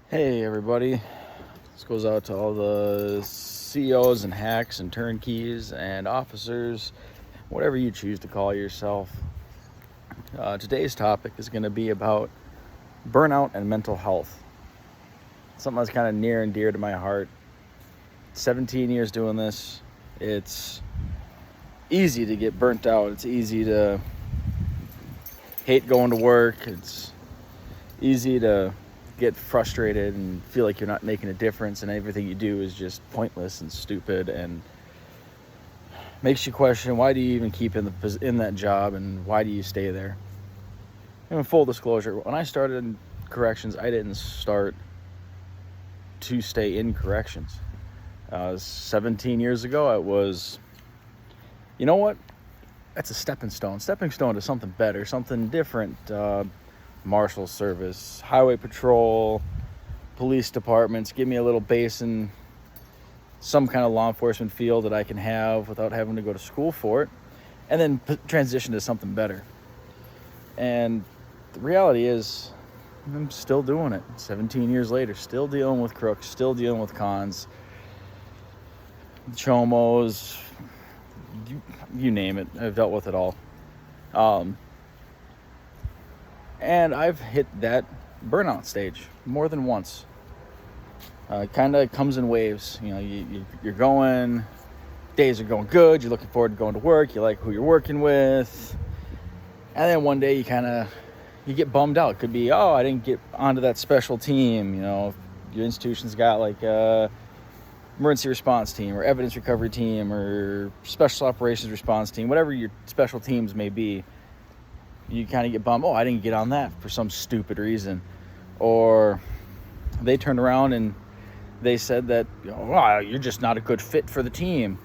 Hey everybody, this goes out to all the CEOs and hacks and turnkeys and officers, whatever you choose to call yourself. Today's topic is going to be about burnout and mental health. Something that's kind of near and dear to my heart. 17 years doing this, it's easy to get burnt out. It's easy to hate going to work. It's easy to get frustrated and feel like you're not making a difference and everything you do is just pointless and stupid, and makes you question, why do you even keep in that job and why do you stay there? And full disclosure, when I started in corrections, I didn't start to stay in corrections. 17 years ago, it was, you know what? That's a stepping stone to something better, something different. Marshal service, highway patrol, police departments, give me a little base in some kind of law enforcement field that I can have without having to go to school for it, and then transition to something better. And the reality is, I'm still doing it 17 years later, still dealing with crooks, still dealing with cons, chomos, you name it. I've dealt with it all. And I've hit that burnout stage more than once. Kind of comes in waves. You know, you're going, days are going good, you're looking forward to going to work, you like who you're working with, and then one day you get bummed out. Could be, I didn't get onto that special team. You know, your institution's got like a emergency response team or evidence recovery team or special operations response team, whatever your special teams may be. You kind of get bummed, I didn't get on that for some stupid reason. Or they turned around and they said that, you're just not a good fit for the team.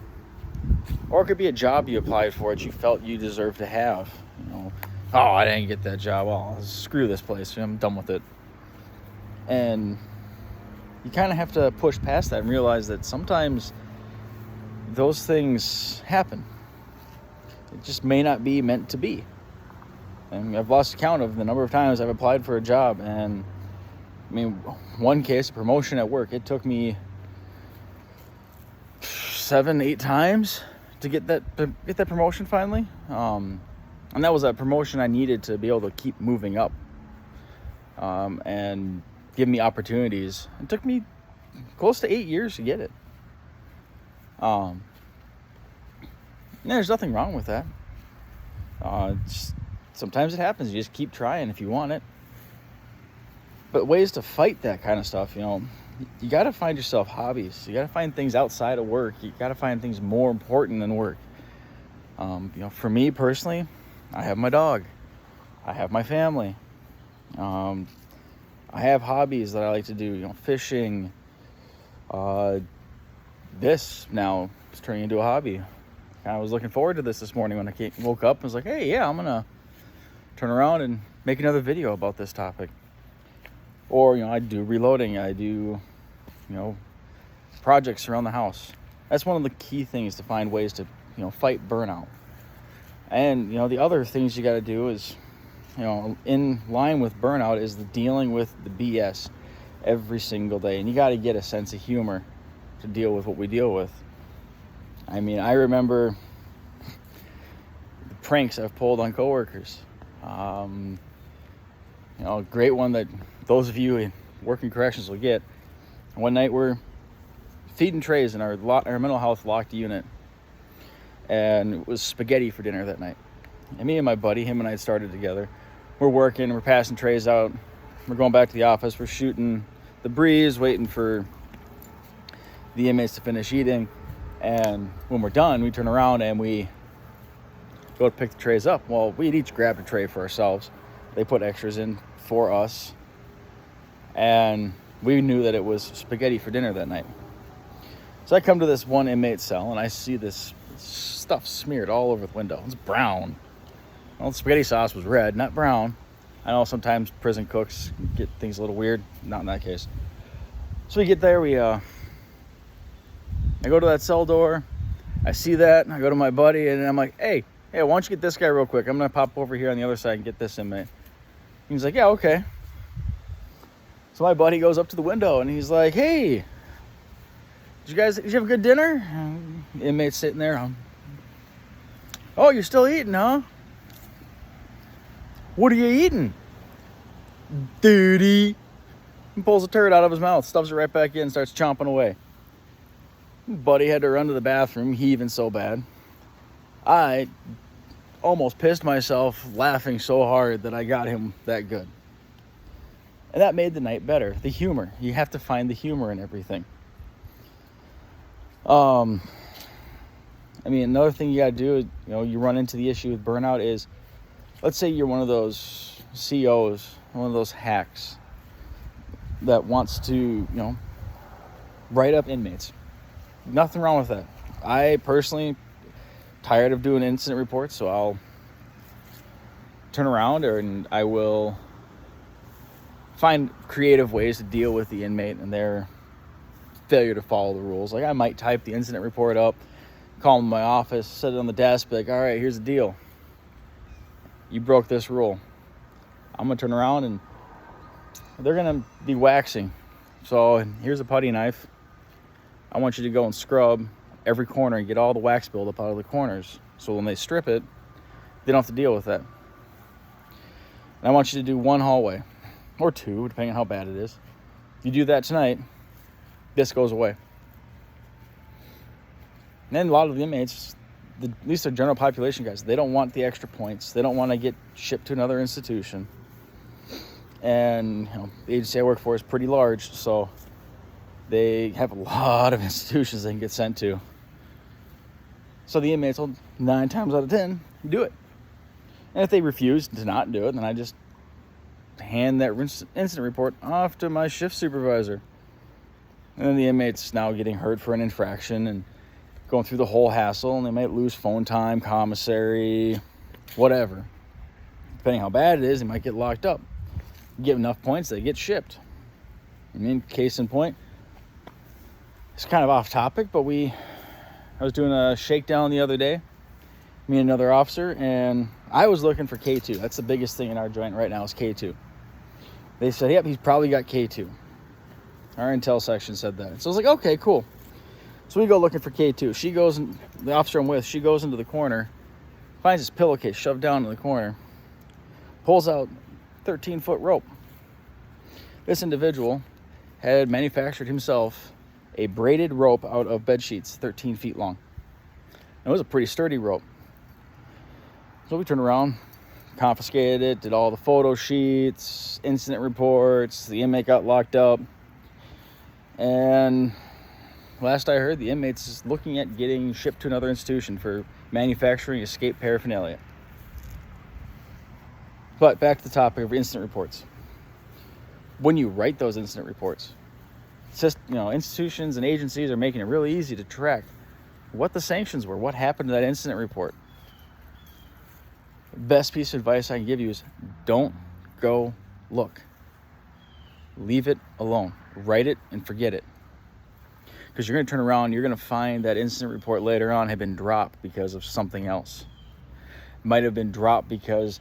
Or it could be a job you applied for that you felt you deserved to have. I didn't get that job. Well, screw this place. I'm done with it. And you kind of have to push past that and realize that sometimes those things happen. It just may not be meant to be. And I've lost count of the number of times I've applied for a job, and one case, a promotion at work, it took me 7-8 times to get that promotion finally. And that was a promotion I needed to be able to keep moving up, and give me opportunities. It took me close to 8 years to get it. There's nothing wrong with that. Sometimes it happens. You just keep trying if you want it. But ways to fight that kind of stuff, you got to find yourself hobbies. You got to find things outside of work. You got to find things more important than work. For me personally, I have my dog. I have my family. I have hobbies that I like to do. Fishing. This now is turning into a hobby. I was looking forward to this morning when I woke up and was like, hey, yeah, I'm going to turn around and make another video about this topic. Or, I do reloading. I do, projects around the house. That's one of the key things, to find ways to, fight burnout. And, the other things you got to do is, in line with burnout is the dealing with the BS every single day. And you got to get a sense of humor to deal with what we deal with. I remember the pranks I've pulled on coworkers. A great one that those of you in working corrections will get. One night we're feeding trays in our mental health locked unit, and it was spaghetti for dinner that night. And me and my buddy, him and I started together. We're working, we're passing trays out, we're going back to the office, we're shooting the breeze, waiting for the inmates to finish eating. And when we're done, we turn around and we go to pick the trays up. Well, we'd each grabbed a tray for ourselves. They put extras in for us. And we knew that it was spaghetti for dinner that night. So I come to this one inmate cell and I see this stuff smeared all over the window. It's brown. Well, the spaghetti sauce was red, not brown. I know sometimes prison cooks get things a little weird. Not in that case. So we get there, I go to that cell door, I see that, and I go to my buddy, and I'm like, hey, why don't you get this guy real quick? I'm going to pop over here on the other side and get this inmate. He's like, yeah, okay. So my buddy goes up to the window and he's like, hey, did you have a good dinner? The inmate's sitting there. Oh, you're still eating, huh? What are you eating? Duty. He pulls a turd out of his mouth, stuffs it right back in, starts chomping away. Buddy had to run to the bathroom, heaving so bad. I almost pissed myself laughing so hard that I got him that good. And that made the night better. The humor. You have to find the humor in everything. I mean, another thing you got to do, you run into the issue with burnout is, let's say you're one of those COs, one of those hacks that wants to, write up inmates. Nothing wrong with that. I personally tired of doing incident reports, so I'll turn around and I will find creative ways to deal with the inmate and their failure to follow the rules. Like I might type the incident report up, call them in my office, set it on the desk, be like, all right, here's the deal. You broke this rule. I'm going to turn around and they're going to be waxing. So here's a putty knife. I want you to go and scrub every corner and get all the wax buildup out of the corners. So when they strip it, they don't have to deal with that. And I want you to do one hallway or two, depending on how bad it is. If you do that tonight, this goes away. And then a lot of the inmates, at least the general population guys, they don't want the extra points. They don't want to get shipped to another institution. And the agency I work for is pretty large, so they have a lot of institutions they can get sent to. So the inmates will 9 times out of 10 do it. And if they refuse to not do it, then I just hand that incident report off to my shift supervisor. And then the inmate's now getting hurt for an infraction and going through the whole hassle, and they might lose phone time, commissary, whatever. Depending how bad it is, they might get locked up. You give enough points, they get shipped. I mean, case in point, it's kind of off topic, but I was doing a shakedown the other day, me and another officer, and I was looking for K2. That's the biggest thing in our joint right now is K2. They said, yep, he's probably got K2. Our intel section said that. So I was like, okay, cool. So we go looking for K2. The officer I'm with, she goes into the corner, finds his pillowcase shoved down in the corner, pulls out 13-foot rope. This individual had manufactured himself a braided rope out of bed sheets, 13 feet long. And it was a pretty sturdy rope. So we turned around, confiscated it, did all the photo sheets, incident reports. The inmate got locked up. And last I heard, the inmate's looking at getting shipped to another institution for manufacturing escape paraphernalia. But back to the topic of incident reports. When you write those incident reports, it's just, institutions and agencies are making it really easy to track what the sanctions were, what happened to that incident report. Best piece of advice I can give you is don't go look. Leave it alone. Write it and forget it. Because you're going to turn around, you're going to find that incident report later on had been dropped because of something else. Might have been dropped because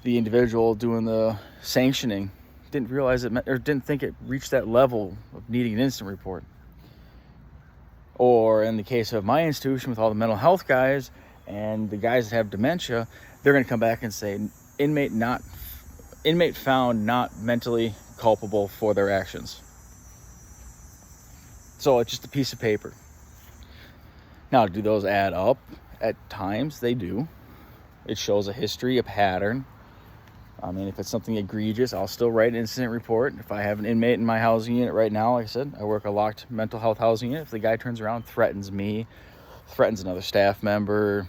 the individual doing the sanctioning didn't realize it or didn't think it reached that level of needing an incident report. Or in the case of my institution with all the mental health guys and the guys that have dementia, they're going to come back and say inmate found not mentally culpable for their actions. So it's just a piece of paper. Now, do those add up? At times they do. It shows a history, a pattern. I mean, if it's something egregious, I'll still write an incident report. If I have an inmate in my housing unit right now, like I said, I work a locked mental health housing unit. If the guy turns around, threatens me, threatens another staff member,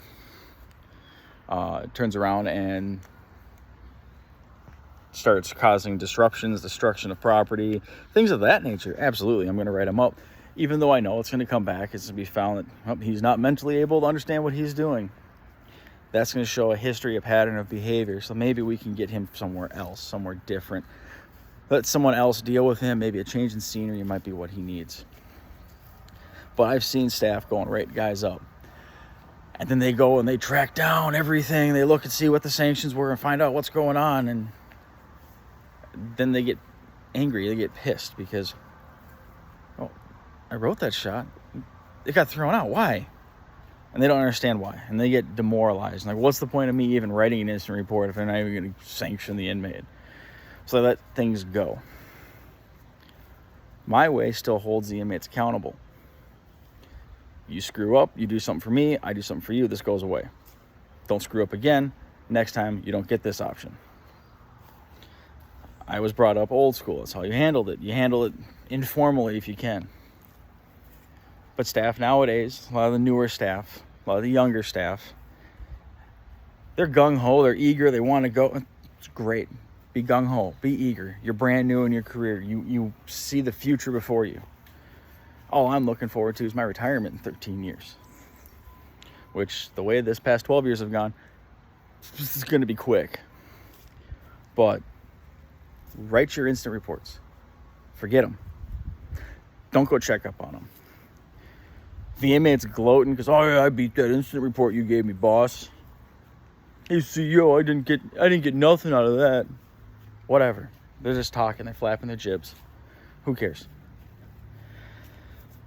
turns around and starts causing disruptions, destruction of property, things of that nature, absolutely, I'm going to write him up. Even though I know it's going to come back, it's going to be found that he's not mentally able to understand what he's doing. That's going to show a history, a pattern of behavior. So maybe we can get him somewhere else, somewhere different. Let someone else deal with him. Maybe a change in scenery might be what he needs. But I've seen staff go and write guys up. And then they go and they track down everything. They look and see what the sanctions were and find out what's going on. And then they get angry. They get pissed because, oh, I wrote that shot. It got thrown out. Why? And they don't understand why. And they get demoralized. Like, what's the point of me even writing an incident report if they're not even going to sanction the inmate? So they let things go. My way still holds the inmates accountable. You screw up, you do something for me, I do something for you, this goes away. Don't screw up again. Next time, you don't get this option. I was brought up old school. That's how you handled it. You handle it informally if you can. But staff nowadays, a lot of the newer staff, a lot of the younger staff, they're gung-ho, they're eager, they want to go. It's great. Be gung-ho, be eager. You're brand new in your career. You see the future before you. All I'm looking forward to is my retirement in 13 years. Which, the way this past 12 years have gone, this is going to be quick. But write your incident reports. Forget them. Don't go check up on them. The inmate's gloating because, oh yeah, I beat that incident report you gave me, boss. Hey CEO, I didn't get nothing out of that. Whatever. They're just talking, they're flapping their jibs. Who cares?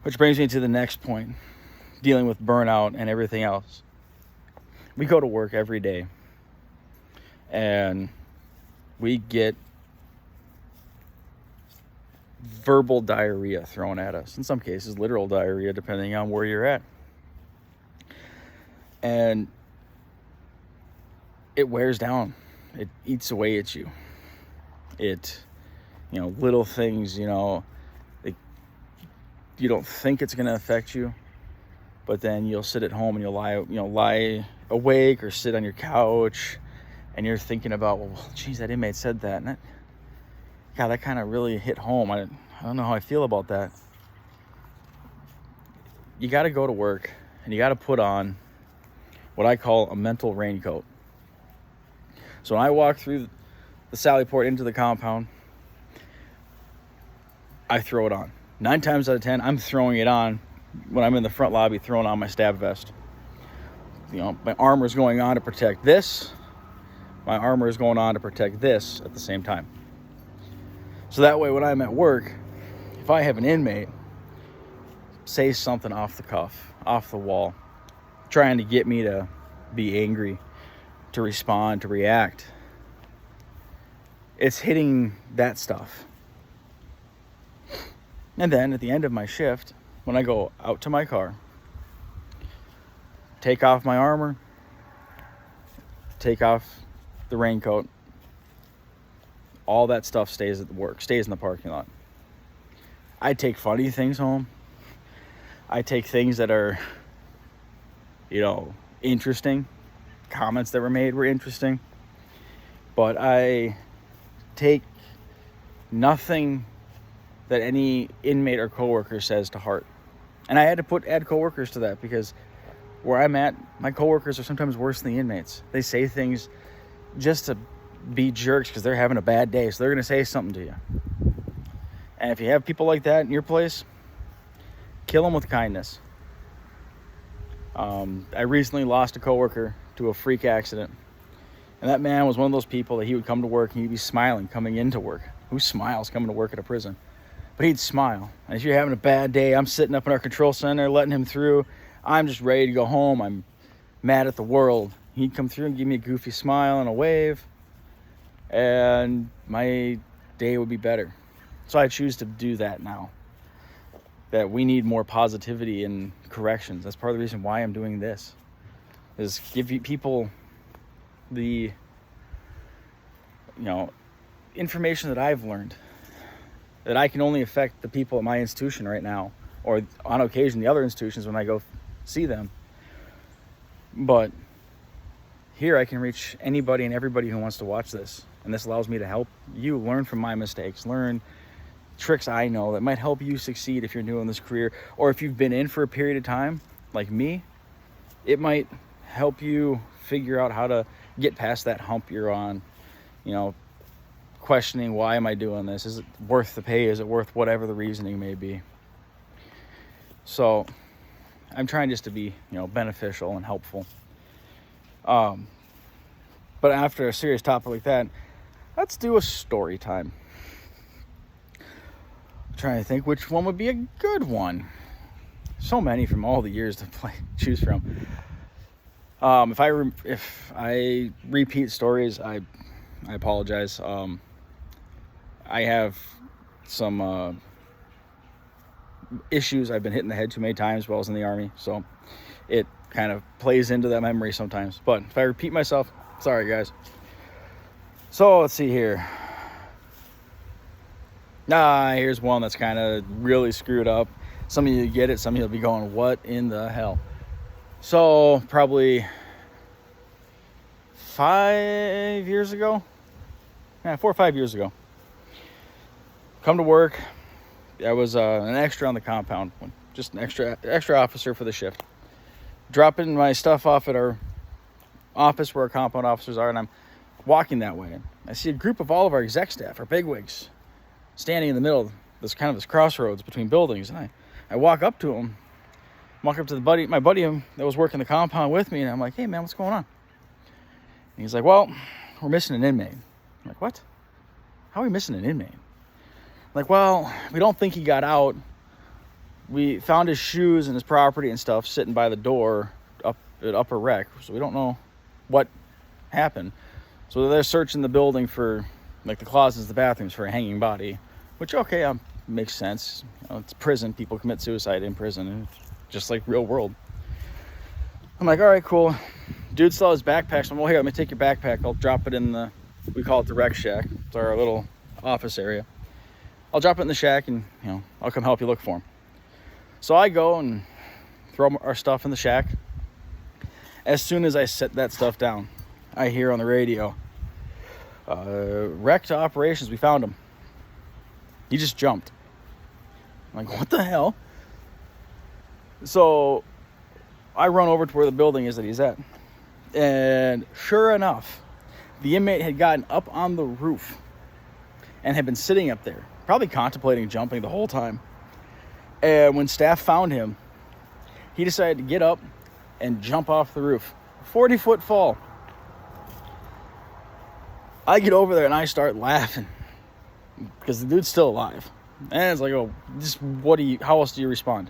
Which brings me to the next point, dealing with burnout and everything else. We go to work every day and we get verbal diarrhea thrown at us. In some cases, literal diarrhea, depending on where you're at. And it wears down. It eats away at you. It, little things, you don't think it's going to affect you, but then you'll sit at home and you'll lie awake or sit on your couch and you're thinking about, well, geez, that inmate said that. And that kind of really hit home. I don't know how I feel about that. You got to go to work and you got to put on what I call a mental raincoat. So when I walk through the Sally Port into the compound, I throw it on. 9 times out of 10, I'm throwing it on when I'm in the front lobby, throwing on my stab vest. My armor is going on to protect this. My armor is going on to protect this at the same time. So that way, when I'm at work, if I have an inmate say something off the cuff, off the wall, trying to get me to be angry, to respond, to react, it's hitting that stuff. And then at the end of my shift, when I go out to my car, take off my armor, take off the raincoat, all that stuff stays at work, stays in the parking lot. I take funny things home. I take things that are, interesting. Comments that were made were interesting. But I take nothing that any inmate or coworker says to heart. And I had to add coworkers to that because where I'm at, my coworkers are sometimes worse than the inmates. They say things just to be jerks because they're having a bad day, so they're going to say something to you. And if you have people like that in your place, kill them with kindness. I recently lost a coworker to a freak accident. And that man was one of those people that he would come to work and he'd be smiling coming into work. Who smiles coming to work at a prison? But he'd smile. And if you're having a bad day, I'm sitting up in our control center letting him through. I'm just ready to go home. I'm mad at the world. He'd come through and give me a goofy smile and a wave. And my day would be better. So I choose to do that now. That we need more positivity and corrections. That's part of the reason why I'm doing this. Is give people the information that I've learned, that I can only affect the people at my institution right now, or on occasion the other institutions when I go see them. But here I can reach anybody and everybody who wants to watch this, and this allows me to help you learn from my mistakes, learn tricks I know that might help you succeed if you're new in this career, or if you've been in for a period of time like me, it might help you figure out how to get past that hump you're on, questioning, why am I doing this? Is it worth the pay? Is it worth whatever the reasoning may be? So I'm trying just to be, beneficial and helpful. But after a serious topic like that, let's do a story time. trying to think which one would be a good one. So many from all the years to choose from. If I repeat stories, I apologize. I have some issues. I've been hit in the head too many times while I was in the Army, so it kind of plays into that memory sometimes. But if I repeat myself, sorry guys. So let's see here. Here's one that's kind of really screwed up. Some of you get it, some of you will be going, what in the hell? So probably 5 years ago, 4 or 5 years ago, come to work. I was an extra on the compound, just an extra officer for the shift. Dropping my stuff off at our office where our compound officers are, and I'm walking that way. And I see a group of all of our exec staff, our bigwigs, standing in the middle of this crossroads between buildings. And I walk up to them, my buddy that was working the compound with me, and I'm like, hey man, what's going on? And he's like, well, we're missing an inmate. I'm like, what? How are we missing an inmate? I'm like, well, we don't think he got out. We found his shoes and his property and stuff sitting by the door up at Upper Rec, so we don't know what happened. So they're searching the building for, like, the closets, the bathrooms for a hanging body, which, okay, makes sense. It's prison. People commit suicide in prison, just like real world. I'm like, all right, cool. Dude still has backpacks. So I'm, well, here, let me take your backpack. I'll drop it in we call it the rec shack. It's our little office area. I'll drop it in the shack, and, I'll come help you look for him. So I go and throw our stuff in the shack. As soon as I set that stuff down, I hear on the radio, wreck to operations, we found him. He just jumped. I'm like, what the hell? So I run over to where the building is that he's at. And sure enough, the inmate had gotten up on the roof and had been sitting up there, probably contemplating jumping the whole time. And when staff found him, he decided to get up and jump off the roof. 40-foot fall. I get over there and I start laughing because the dude's still alive. And it's like, oh, how else do you respond?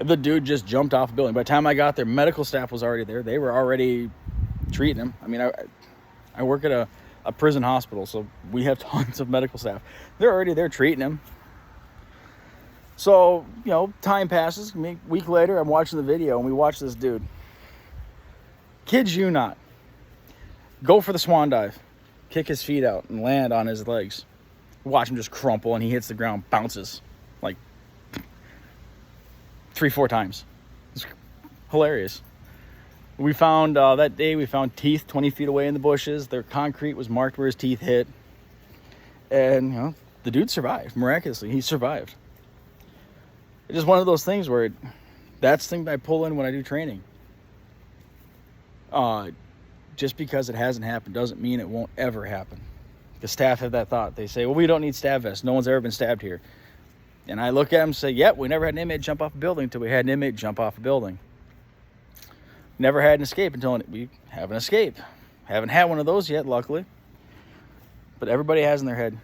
The dude just jumped off the building. By the time I got there, medical staff was already there. They were already treating him. I mean, I work at a prison hospital, so we have tons of medical staff. They're already there treating him. So, time passes. A week later, I'm watching the video, and we watch this dude. Kid you not. Go for the swan dive. Kick his feet out and land on his legs. Watch him just crumple, and he hits the ground, bounces like 3-4 times. It's hilarious. We found, that day, we found teeth 20 feet away in the bushes. Their concrete was marked where his teeth hit. And, the dude survived. Miraculously, he survived. It's just one of those things where that's the thing I pull in when I do training. Just because it hasn't happened doesn't mean it won't ever happen. The staff have that thought. They say, well, we don't need stab vests. No one's ever been stabbed here. And I look at them and say, yep, we never had an inmate jump off a building until we had an inmate jump off a building. Never had an escape until we have an escape. Haven't had one of those yet, luckily. But everybody has in their head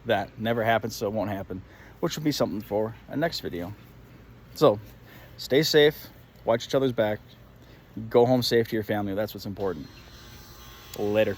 that never happens, so it won't happen, which will be something for a next video. So, stay safe, watch each other's back, go home safe to your family. That's what's important. Later.